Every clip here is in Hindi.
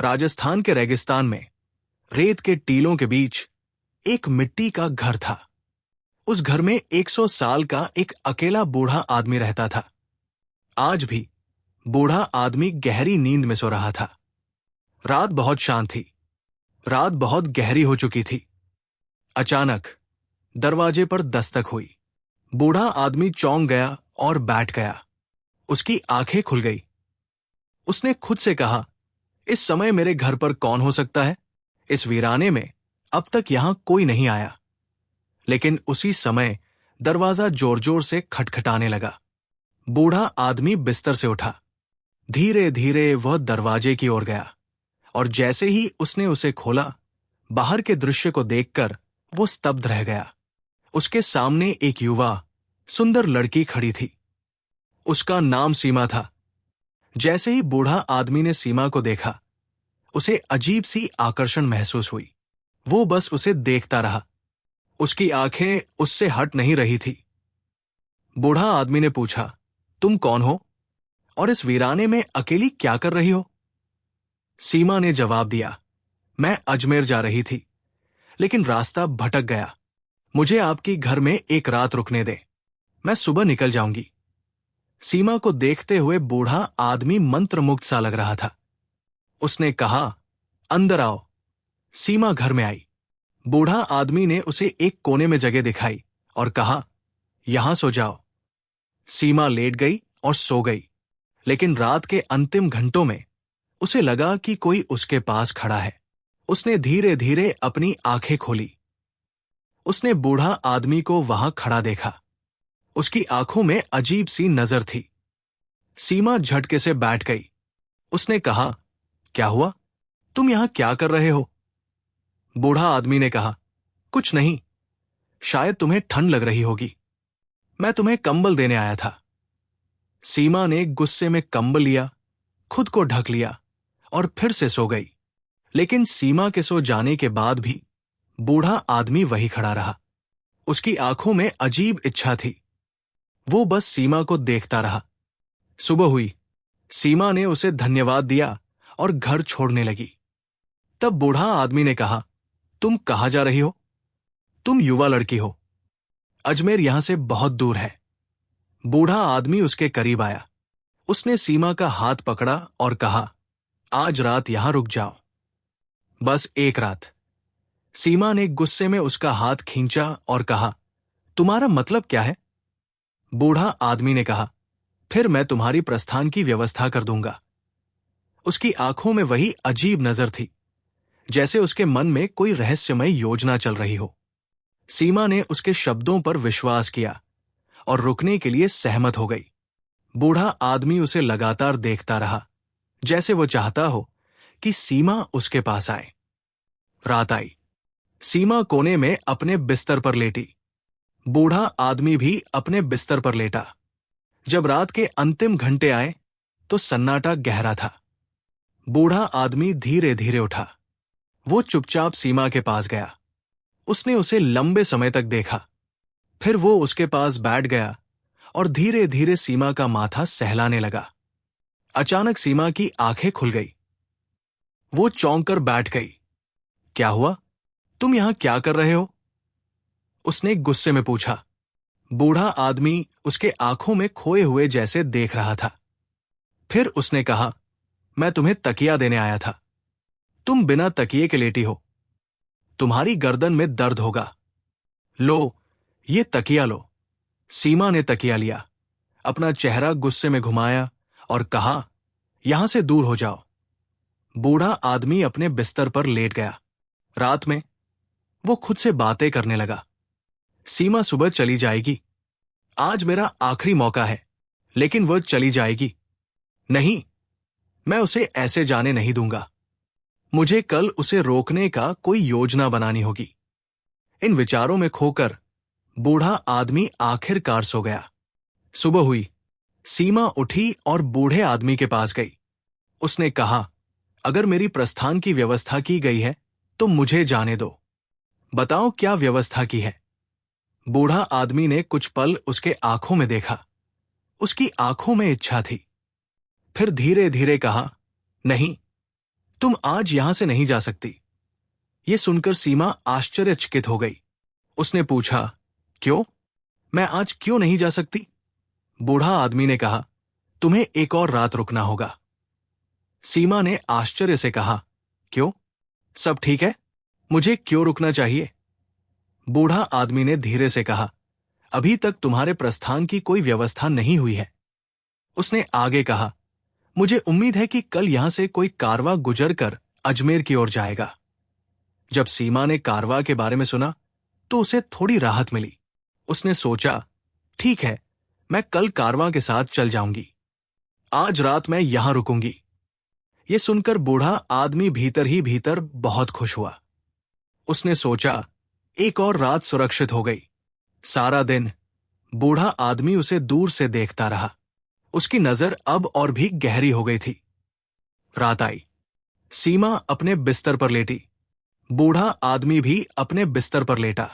राजस्थान के रेगिस्तान में रेत के टीलों के बीच एक मिट्टी का घर था। उस घर में 100 साल का एक अकेला बूढ़ा आदमी रहता था। आज भी बूढ़ा आदमी गहरी नींद में सो रहा था। रात बहुत शांत थी। रात बहुत गहरी हो चुकी थी। अचानक दरवाजे पर दस्तक हुई। बूढ़ा आदमी चौंक गया और बैठ गया। उसकी आंखें खुल गई। उसने खुद से कहा, इस समय मेरे घर पर कौन हो सकता है? इस वीराने में अब तक यहां कोई नहीं आया। लेकिन उसी समय दरवाजा जोर जोर से खटखटाने लगा। बूढ़ा आदमी बिस्तर से उठा। धीरे धीरे वह दरवाजे की ओर गया और जैसे ही उसने उसे खोला, बाहर के दृश्य को देखकर वो स्तब्ध रह गया। उसके सामने एक युवा सुंदर लड़की खड़ी थी। उसका नाम सीमा था। जैसे ही बूढ़ा आदमी ने सीमा को देखा, उसे अजीब सी आकर्षण महसूस हुई। वो बस उसे देखता रहा। उसकी आंखें उससे हट नहीं रही थी। बूढ़ा आदमी ने पूछा, तुम कौन हो और इस वीराने में अकेली क्या कर रही हो? सीमा ने जवाब दिया, मैं अजमेर जा रही थी, लेकिन रास्ता भटक गया। मुझे आपकी घर में एक रात रुकने दे, मैं सुबह निकल जाऊंगी। सीमा को देखते हुए बूढ़ा आदमी मंत्रमुग्ध सा लग रहा था। उसने कहा, अंदर आओ। सीमा घर में आई। बूढ़ा आदमी ने उसे एक कोने में जगह दिखाई और कहा, यहां सो जाओ। सीमा लेट गई और सो गई। लेकिन रात के अंतिम घंटों में उसे लगा कि कोई उसके पास खड़ा है। उसने धीरे धीरे अपनी आंखें खोली। उसने बूढ़ा आदमी को वहां खड़ा देखा। उसकी आंखों में अजीब सी नजर थी। सीमा झटके से बैठ गई। उसने कहा, क्या हुआ? तुम यहां क्या कर रहे हो? बूढ़ा आदमी ने कहा, कुछ नहीं, शायद तुम्हें ठंड लग रही होगी, मैं तुम्हें कंबल देने आया था। सीमा ने गुस्से में कंबल लिया, खुद को ढक लिया और फिर से सो गई। लेकिन सीमा के सो जाने के बाद भी बूढ़ा आदमी वही खड़ा रहा। उसकी आंखों में अजीब इच्छा थी। वो बस सीमा को देखता रहा। सुबह हुई। सीमा ने उसे धन्यवाद दिया और घर छोड़ने लगी। तब बूढ़ा आदमी ने कहा, तुम कहां जा रही हो? तुम युवा लड़की हो। अजमेर यहां से बहुत दूर है। बूढ़ा आदमी उसके करीब आया। उसने सीमा का हाथ पकड़ा और कहा, आज रात यहां रुक जाओ, बस एक रात। सीमा ने गुस्से में उसका हाथ खींचा और कहा, तुम्हारा मतलब क्या है? बूढ़ा आदमी ने कहा, फिर मैं तुम्हारी प्रस्थान की व्यवस्था कर दूंगा। उसकी आंखों में वही अजीब नजर थी, जैसे उसके मन में कोई रहस्यमय योजना चल रही हो। सीमा ने उसके शब्दों पर विश्वास किया और रुकने के लिए सहमत हो गई। बूढ़ा आदमी उसे लगातार देखता रहा, जैसे वो चाहता हो कि सीमा उसके पास आए। रात आई। सीमा कोने में अपने बिस्तर पर लेटी। बूढ़ा आदमी भी अपने बिस्तर पर लेटा। जब रात के अंतिम घंटे आए तो सन्नाटा गहरा था। बूढ़ा आदमी धीरे धीरे उठा। वो चुपचाप सीमा के पास गया। उसने उसे लंबे समय तक देखा। फिर वो उसके पास बैठ गया और धीरे धीरे सीमा का माथा सहलाने लगा। अचानक सीमा की आंखें खुल गई। वो चौंक कर बैठ गई। क्या हुआ? तुम यहां क्या कर रहे हो? उसने गुस्से में पूछा। बूढ़ा आदमी उसके आंखों में खोए हुए जैसे देख रहा था। फिर उसने कहा, मैं तुम्हें तकिया देने आया था। तुम बिना तकिए के लेटी हो। तुम्हारी गर्दन में दर्द होगा। लो, ये तकिया लो। सीमा ने तकिया लिया, अपना चेहरा गुस्से में घुमाया और कहा, यहां से दूर हो जाओ। बूढ़ा आदमी अपने बिस्तर पर लेट गया। रात में वो खुद से बातें करने लगा। सीमा सुबह चली जाएगी। आज मेरा आखिरी मौका है, लेकिन वह चली जाएगी। नहीं, मैं उसे ऐसे जाने नहीं दूंगा। मुझे कल उसे रोकने का कोई योजना बनानी होगी। इन विचारों में खोकर बूढ़ा आदमी आखिरकार सो गया। सुबह हुई। सीमा उठी और बूढ़े आदमी के पास गई। उसने कहा, अगर मेरी प्रस्थान की व्यवस्था की गई है तो मुझे जाने दो। बताओ क्या व्यवस्था की है? बूढ़ा आदमी ने कुछ पल उसके आंखों में देखा। उसकी आंखों में इच्छा थी। फिर धीरे धीरे कहा, नहीं, तुम आज यहां से नहीं जा सकती। ये सुनकर सीमा आश्चर्यचकित हो गई। उसने पूछा, क्यों? मैं आज क्यों नहीं जा सकती? बूढ़ा आदमी ने कहा, तुम्हें एक और रात रुकना होगा। सीमा ने आश्चर्य से कहा, क्यों? सब ठीक है, मुझे क्यों रुकना चाहिए? बूढ़ा आदमी ने धीरे से कहा, अभी तक तुम्हारे प्रस्थान की कोई व्यवस्था नहीं हुई है। उसने आगे कहा, मुझे उम्मीद है कि कल यहां से कोई कारवां गुजर कर अजमेर की ओर जाएगा। जब सीमा ने कारवां के बारे में सुना तो उसे थोड़ी राहत मिली। उसने सोचा, ठीक है, मैं कल कारवां के साथ चल जाऊंगी। आज रात मैं यहां रुकूंगी। यह सुनकर बूढ़ा आदमी भीतर ही भीतर बहुत खुश हुआ। उसने सोचा, एक और रात सुरक्षित हो गई। सारा दिन बूढ़ा आदमी उसे दूर से देखता रहा। उसकी नजर अब और भी गहरी हो गई थी। रात आई। सीमा अपने बिस्तर पर लेटी। बूढ़ा आदमी भी अपने बिस्तर पर लेटा,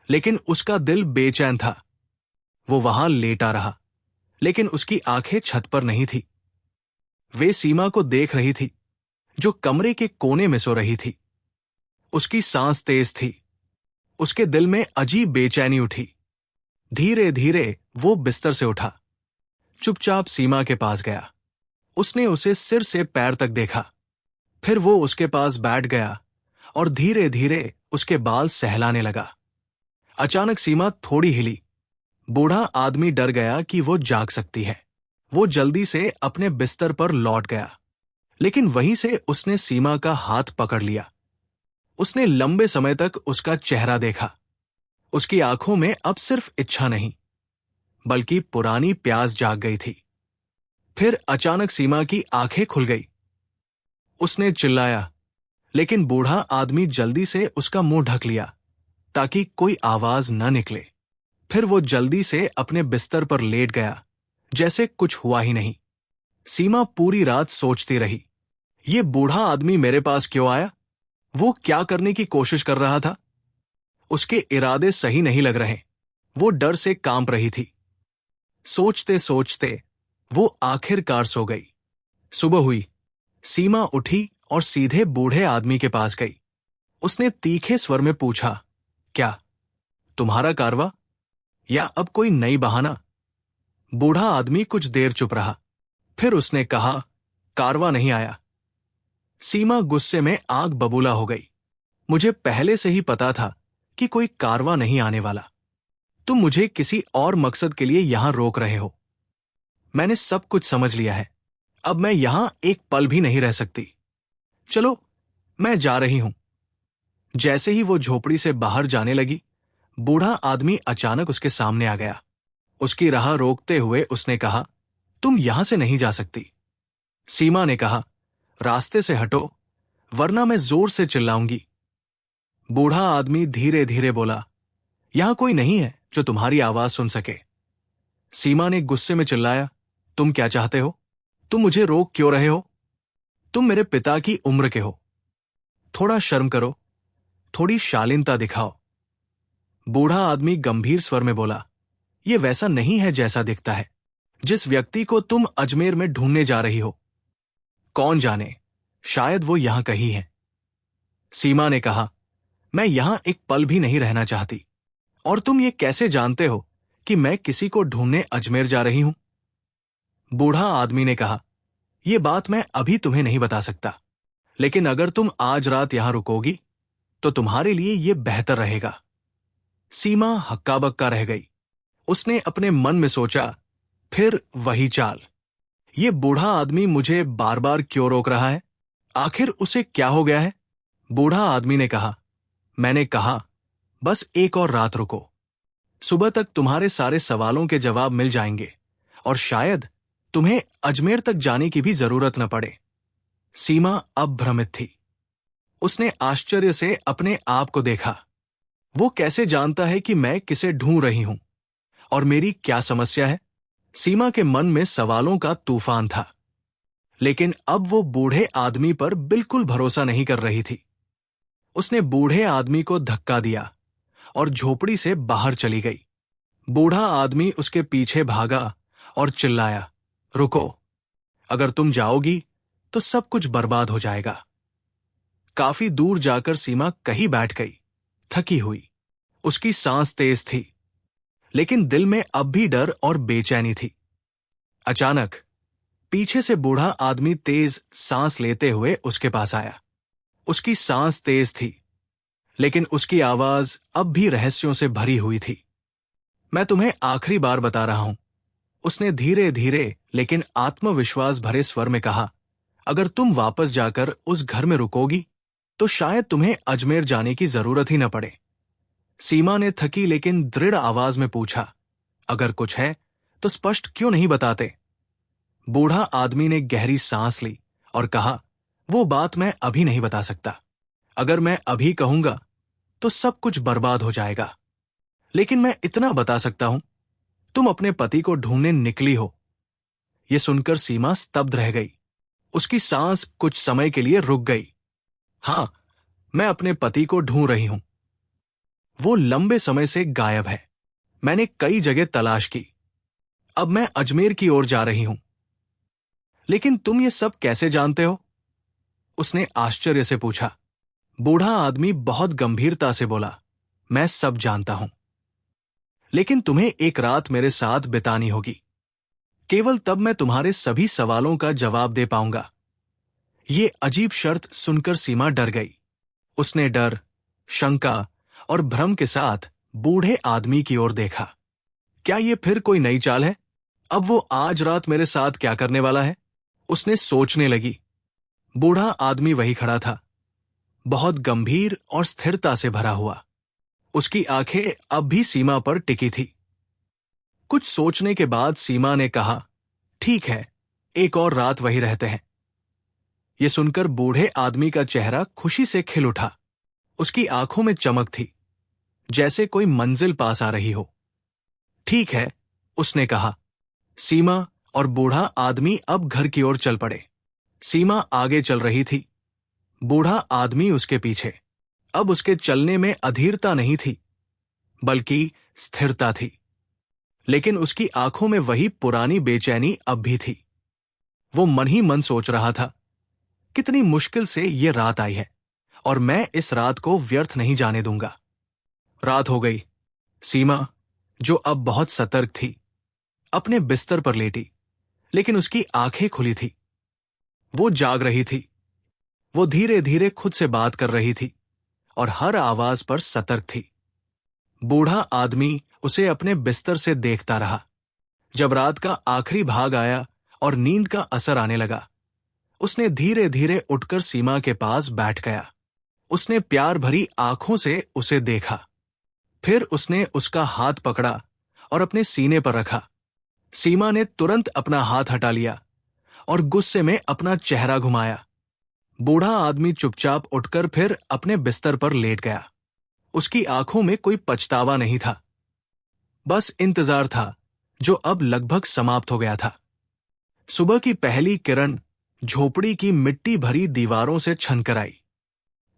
लेकिन उसका दिल बेचैन था। वो वहां लेटा रहा, लेकिन उसकी आंखें छत पर नहीं थी। वे सीमा को देख रही थी, जो कमरे के कोने में सो रही थी। उसकी सांस तेज थी। उसके दिल में अजीब बेचैनी उठी। धीरे धीरे वो बिस्तर से उठा, चुपचाप सीमा के पास गया। उसने उसे सिर से पैर तक देखा। फिर वो उसके पास बैठ गया और धीरे धीरे उसके बाल सहलाने लगा। अचानक सीमा थोड़ी हिली। बूढ़ा आदमी डर गया कि वो जाग सकती है। वो जल्दी से अपने बिस्तर पर लौट गया, लेकिन वहीं से उसने सीमा का हाथ पकड़ लिया। उसने लंबे समय तक उसका चेहरा देखा। उसकी आंखों में अब सिर्फ इच्छा नहीं, बल्कि पुरानी प्यास जाग गई थी। फिर अचानक सीमा की आंखें खुल गई। उसने चिल्लाया, लेकिन बूढ़ा आदमी जल्दी से उसका मुंह ढक लिया ताकि कोई आवाज न निकले। फिर वो जल्दी से अपने बिस्तर पर लेट गया, जैसे कुछ हुआ ही नहीं। सीमा पूरी रात सोचती रही, ये बूढ़ा आदमी मेरे पास क्यों आया? वो क्या करने की कोशिश कर रहा था? उसके इरादे सही नहीं लग रहे। वो डर से कांप रही थी। सोचते सोचते वो आखिरकार सो गई। सुबह हुई। सीमा उठी और सीधे बूढ़े आदमी के पास गई। उसने तीखे स्वर में पूछा, क्या तुम्हारा कारवा या अब कोई नई बहाना? बूढ़ा आदमी कुछ देर चुप रहा। फिर उसने कहा, कारवा नहीं आया। सीमा गुस्से में आग बबूला हो गई। मुझे पहले से ही पता था कि कोई कारवा नहीं आने वाला। तुम मुझे किसी और मकसद के लिए यहां रोक रहे हो। मैंने सब कुछ समझ लिया है। अब मैं यहां एक पल भी नहीं रह सकती। चलो, मैं जा रही हूं। जैसे ही वो झोपड़ी से बाहर जाने लगी, बूढ़ा आदमी अचानक उसके सामने आ गया। उसकी राह रोकते हुए उसने कहा, तुम यहां से नहीं जा सकती। सीमा ने कहा, रास्ते से हटो, वरना मैं जोर से चिल्लाऊंगी। बूढ़ा आदमी धीरे धीरे बोला, यहां कोई नहीं है जो तुम्हारी आवाज सुन सके। सीमा ने गुस्से में चिल्लाया, तुम क्या चाहते हो? तुम मुझे रोक क्यों रहे हो? तुम मेरे पिता की उम्र के हो। थोड़ा शर्म करो, थोड़ी शालीनता दिखाओ। बूढ़ा आदमी गंभीर स्वर में बोला, यह वैसा नहीं है जैसा दिखता है, जिस व्यक्ति को तुम अजमेर में ढूंढने जा रही हो। कौन जाने, शायद वो यहां कहीं है। सीमा ने कहा, मैं यहां एक पल भी नहीं रहना चाहती। और तुम ये कैसे जानते हो कि मैं किसी को ढूंढने अजमेर जा रही हूं? बूढ़ा आदमी ने कहा, यह बात मैं अभी तुम्हें नहीं बता सकता, लेकिन अगर तुम आज रात यहां रुकोगी तो तुम्हारे लिए यह बेहतर रहेगा। सीमा हक्का बक्का रह गई। उसने अपने मन में सोचा, फिर वही चाल। ये बूढ़ा आदमी मुझे बार बार क्यों रोक रहा है? आखिर उसे क्या हो गया है? बूढ़ा आदमी ने कहा, मैंने कहा, बस एक और रात रुको। सुबह तक तुम्हारे सारे सवालों के जवाब मिल जाएंगे और शायद तुम्हें अजमेर तक जाने की भी जरूरत न पड़े। सीमा अब भ्रमित थी। उसने आश्चर्य से अपने आप को देखा। वो कैसे जानता है कि मैं किसे ढूंढ रही हूं और मेरी क्या समस्या है? सीमा के मन में सवालों का तूफान था, लेकिन अब वो बूढ़े आदमी पर बिल्कुल भरोसा नहीं कर रही थी। उसने बूढ़े आदमी को धक्का दिया और झोपड़ी से बाहर चली गई। बूढ़ा आदमी उसके पीछे भागा और चिल्लाया, रुको, अगर तुम जाओगी तो सब कुछ बर्बाद हो जाएगा। काफी दूर जाकर सीमा कहीं बैठ गई, थकी हुई। उसकी सांस तेज थी, लेकिन दिल में अब भी डर और बेचैनी थी। अचानक पीछे से बूढ़ा आदमी तेज सांस लेते हुए उसके पास आया। उसकी सांस तेज थी, लेकिन उसकी आवाज अब भी रहस्यों से भरी हुई थी। मैं तुम्हें आखिरी बार बता रहा हूं, उसने धीरे धीरे लेकिन आत्मविश्वास भरे स्वर में कहा। अगर तुम वापस जाकर उस घर में रुकोगी तो शायद तुम्हें अजमेर जाने की जरूरत ही न पड़े। सीमा ने थकी लेकिन दृढ़ आवाज में पूछा, अगर कुछ है तो स्पष्ट क्यों नहीं बताते? बूढ़ा आदमी ने गहरी सांस ली और कहा, वो बात मैं अभी नहीं बता सकता। अगर मैं अभी कहूंगा तो सब कुछ बर्बाद हो जाएगा। लेकिन मैं इतना बता सकता हूं, तुम अपने पति को ढूंढने निकली हो। यह सुनकर सीमा स्तब्ध रह गई। उसकी सांस कुछ समय के लिए रुक गई। हां, मैं अपने पति को ढूंढ रही हूं। वो लंबे समय से गायब है। मैंने कई जगह तलाश की। अब मैं अजमेर की ओर जा रही हूं। लेकिन तुम ये सब कैसे जानते हो? उसने आश्चर्य से पूछा। बूढ़ा आदमी बहुत गंभीरता से बोला, मैं सब जानता हूं, लेकिन तुम्हें एक रात मेरे साथ बितानी होगी। केवल तब मैं तुम्हारे सभी सवालों का जवाब दे पाऊंगा। ये अजीब शर्त सुनकर सीमा डर गई। उसने डर, शंका और भ्रम के साथ बूढ़े आदमी की ओर देखा। क्या ये फिर कोई नई चाल है? अब वो आज रात मेरे साथ क्या करने वाला है? उसने सोचने लगी। बूढ़ा आदमी वही खड़ा था, बहुत गंभीर और स्थिरता से भरा हुआ। उसकी आंखें अब भी सीमा पर टिकी थी। कुछ सोचने के बाद सीमा ने कहा, ठीक है, एक और रात वही रहते हैं। यह सुनकर बूढ़े आदमी का चेहरा खुशी से खिल उठा। उसकी आंखों में चमक थी, जैसे कोई मंजिल पास आ रही हो। ठीक है, उसने कहा। सीमा और बूढ़ा आदमी अब घर की ओर चल पड़े। सीमा आगे चल रही थी, बूढ़ा आदमी उसके पीछे। अब उसके चलने में अधीरता नहीं थी, बल्कि स्थिरता थी। लेकिन उसकी आंखों में वही पुरानी बेचैनी अब भी थी। वो मन ही मन सोच रहा था, कितनी मुश्किल से ये रात आई है और मैं इस रात को व्यर्थ नहीं जाने दूंगा। रात हो गई। सीमा, जो अब बहुत सतर्क थी, अपने बिस्तर पर लेटी, लेकिन उसकी आंखें खुली थी। वो जाग रही थी। वो धीरे धीरे खुद से बात कर रही थी और हर आवाज पर सतर्क थी। बूढ़ा आदमी उसे अपने बिस्तर से देखता रहा। जब रात का आखिरी भाग आया और नींद का असर आने लगा, उसने धीरे धीरे उठकर सीमा के पास बैठ गया। उसने प्यार भरी आंखों से उसे देखा। फिर उसने उसका हाथ पकड़ा और अपने सीने पर रखा। सीमा ने तुरंत अपना हाथ हटा लिया और गुस्से में अपना चेहरा घुमाया। बूढ़ा आदमी चुपचाप उठकर फिर अपने बिस्तर पर लेट गया। उसकी आंखों में कोई पछतावा नहीं था, बस इंतजार था, जो अब लगभग समाप्त हो गया था। सुबह की पहली किरण झोपड़ी की मिट्टी भरी दीवारों से छनकर आई।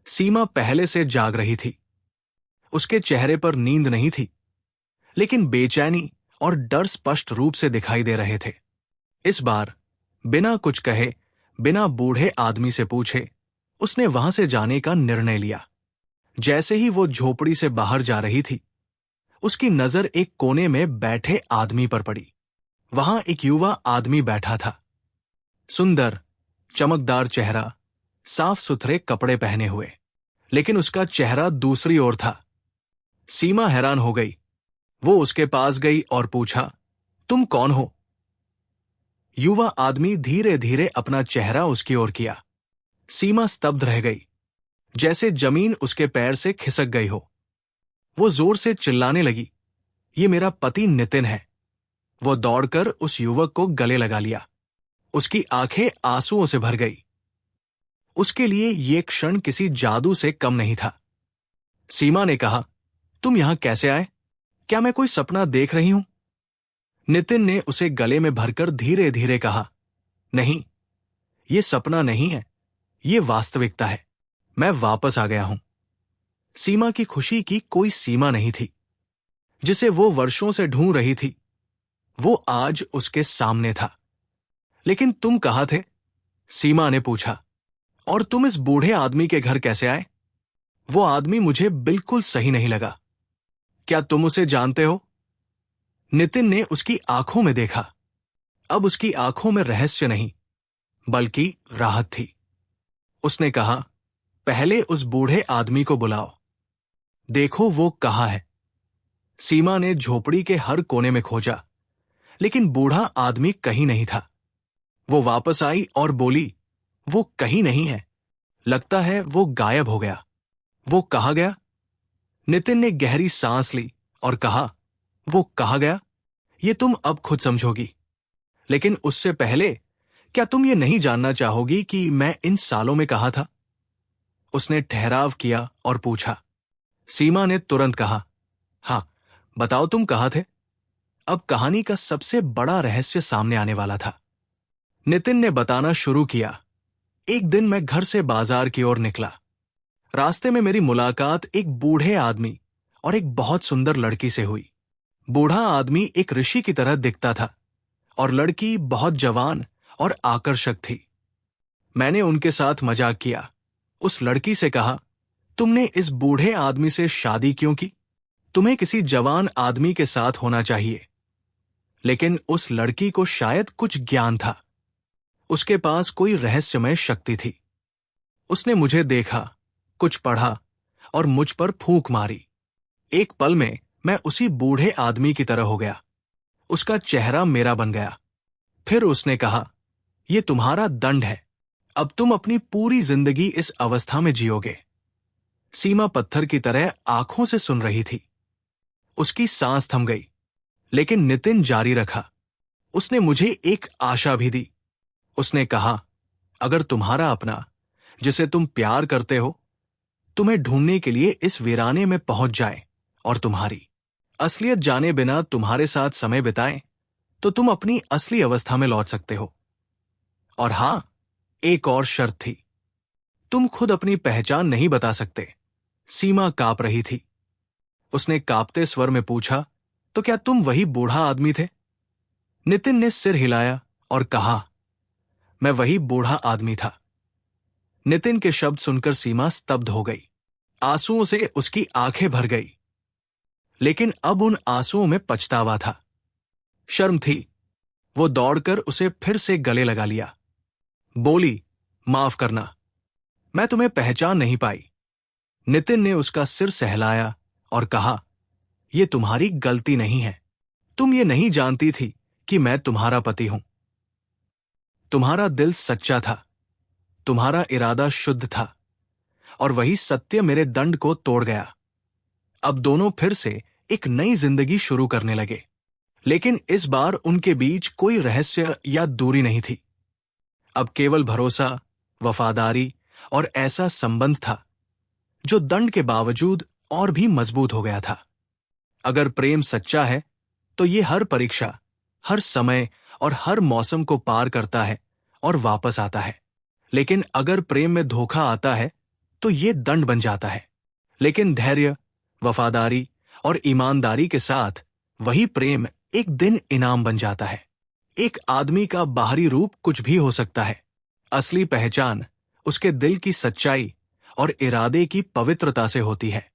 सीमा पहले से जाग रही थी। उसके चेहरे पर नींद नहीं थी, लेकिन बेचैनी और डर स्पष्ट रूप से दिखाई दे रहे थे। इस बार बिना कुछ कहे, बिना बूढ़े आदमी से पूछे, उसने वहां से जाने का निर्णय लिया। जैसे ही वो झोपड़ी से बाहर जा रही थी, उसकी नजर एक कोने में बैठे आदमी पर पड़ी। वहां एक युवा आदमी बैठा था, सुंदर, चमकदार चेहरा, साफ सुथरे कपड़े पहने हुए, लेकिन उसका चेहरा दूसरी ओर था। सीमा हैरान हो गई। वो उसके पास गई और पूछा, तुम कौन हो? युवा आदमी धीरे धीरे अपना चेहरा उसकी ओर किया। सीमा स्तब्ध रह गई, जैसे जमीन उसके पैर से खिसक गई हो। वो जोर से चिल्लाने लगी, ये मेरा पति नितिन है। वो दौड़कर उस युवक को गले लगा लिया। उसकी आंखें आंसुओं से भर गई। उसके लिए ये क्षण किसी जादू से कम नहीं था। सीमा ने कहा, तुम यहां कैसे आए? क्या मैं कोई सपना देख रही हूं? नितिन ने उसे गले में भरकर धीरे धीरे कहा, नहीं, ये सपना नहीं है, ये वास्तविकता है। मैं वापस आ गया हूं। सीमा की खुशी की कोई सीमा नहीं थी। जिसे वो वर्षों से ढूंढ रही थी, वो आज उसके सामने था। लेकिन तुम कहाँ थे? सीमा ने पूछा। और तुम इस बूढ़े आदमी के घर कैसे आए? वो आदमी मुझे बिल्कुल सही नहीं लगा। क्या तुम उसे जानते हो? नितिन ने उसकी आंखों में देखा। अब उसकी आंखों में रहस्य नहीं, बल्कि राहत थी। उसने कहा, पहले उस बूढ़े आदमी को बुलाओ, देखो वो कहाँ है। सीमा ने झोपड़ी के हर कोने में खोजा, लेकिन बूढ़ा आदमी कहीं नहीं था। वो वापस आई और बोली, वो कहीं नहीं है, लगता है वो गायब हो गया। वो कहाँ गया? नितिन ने गहरी सांस ली और कहा, वो कहाँ गया ये तुम अब खुद समझोगी, लेकिन उससे पहले क्या तुम ये नहीं जानना चाहोगी कि मैं इन सालों में कहाँ था? उसने ठहराव किया और पूछा। सीमा ने तुरंत कहा, हाँ, बताओ तुम कहाँ थे। अब कहानी का सबसे बड़ा रहस्य सामने आने वाला था। नितिन ने बताना शुरू किया। एक दिन मैं घर से बाजार की ओर निकला। रास्ते में मेरी मुलाकात एक बूढ़े आदमी और एक बहुत सुंदर लड़की से हुई। बूढ़ा आदमी एक ऋषि की तरह दिखता था और लड़की बहुत जवान और आकर्षक थी। मैंने उनके साथ मजाक किया। उस लड़की से कहा, तुमने इस बूढ़े आदमी से शादी क्यों की? तुम्हें किसी जवान आदमी के साथ होना चाहिए। लेकिन उस लड़की को शायद कुछ ज्ञान था। उसके पास कोई रहस्यमय शक्ति थी। उसने मुझे देखा, कुछ पढ़ा और मुझ पर फूंक मारी। एक पल में मैं उसी बूढ़े आदमी की तरह हो गया। उसका चेहरा मेरा बन गया। फिर उसने कहा, यह तुम्हारा दंड है। अब तुम अपनी पूरी जिंदगी इस अवस्था में जियोगे। सीमा पत्थर की तरह आंखों से सुन रही थी। उसकी सांस थम गई, लेकिन नितिन जारी रखा। उसने मुझे एक आशा भी दी। उसने कहा, अगर तुम्हारा अपना, जिसे तुम प्यार करते हो, तुम्हें ढूंढने के लिए इस वीराने में पहुंच जाए और तुम्हारी असलियत जाने बिना तुम्हारे साथ समय बिताए, तो तुम अपनी असली अवस्था में लौट सकते हो। और हां, एक और शर्त थी, तुम खुद अपनी पहचान नहीं बता सकते। सीमा कांप रही थी। उसने कांपते स्वर में पूछा, तो क्या तुम वही बूढ़ा आदमी थे? नितिन ने सिर हिलाया और कहा, मैं वही बूढ़ा आदमी था। नितिन के शब्द सुनकर सीमा स्तब्ध हो गई। आंसुओं से उसकी आंखें भर गई। लेकिन अब उन आंसुओं में पछतावा था, शर्म थी। वो दौड़कर उसे फिर से गले लगा लिया। बोली, माफ करना, मैं तुम्हें पहचान नहीं पाई। नितिन ने उसका सिर सहलाया और कहा, यह तुम्हारी गलती नहीं है। तुम ये नहीं जानती थी कि मैं तुम्हारा पति हूं। तुम्हारा दिल सच्चा था, तुम्हारा इरादा शुद्ध था, और वही सत्य मेरे दंड को तोड़ गया। अब दोनों फिर से एक नई जिंदगी शुरू करने लगे। लेकिन इस बार उनके बीच कोई रहस्य या दूरी नहीं थी। अब केवल भरोसा, वफादारी और ऐसा संबंध था जो दंड के बावजूद और भी मजबूत हो गया था। अगर प्रेम सच्चा है तो ये हर परीक्षा, हर समय और हर मौसम को पार करता है और वापस आता है। लेकिन अगर प्रेम में धोखा आता है तो ये दंड बन जाता है। लेकिन धैर्य, वफादारी और ईमानदारी के साथ वही प्रेम एक दिन इनाम बन जाता है। एक आदमी का बाहरी रूप कुछ भी हो सकता है, असली पहचान उसके दिल की सच्चाई और इरादे की पवित्रता से होती है।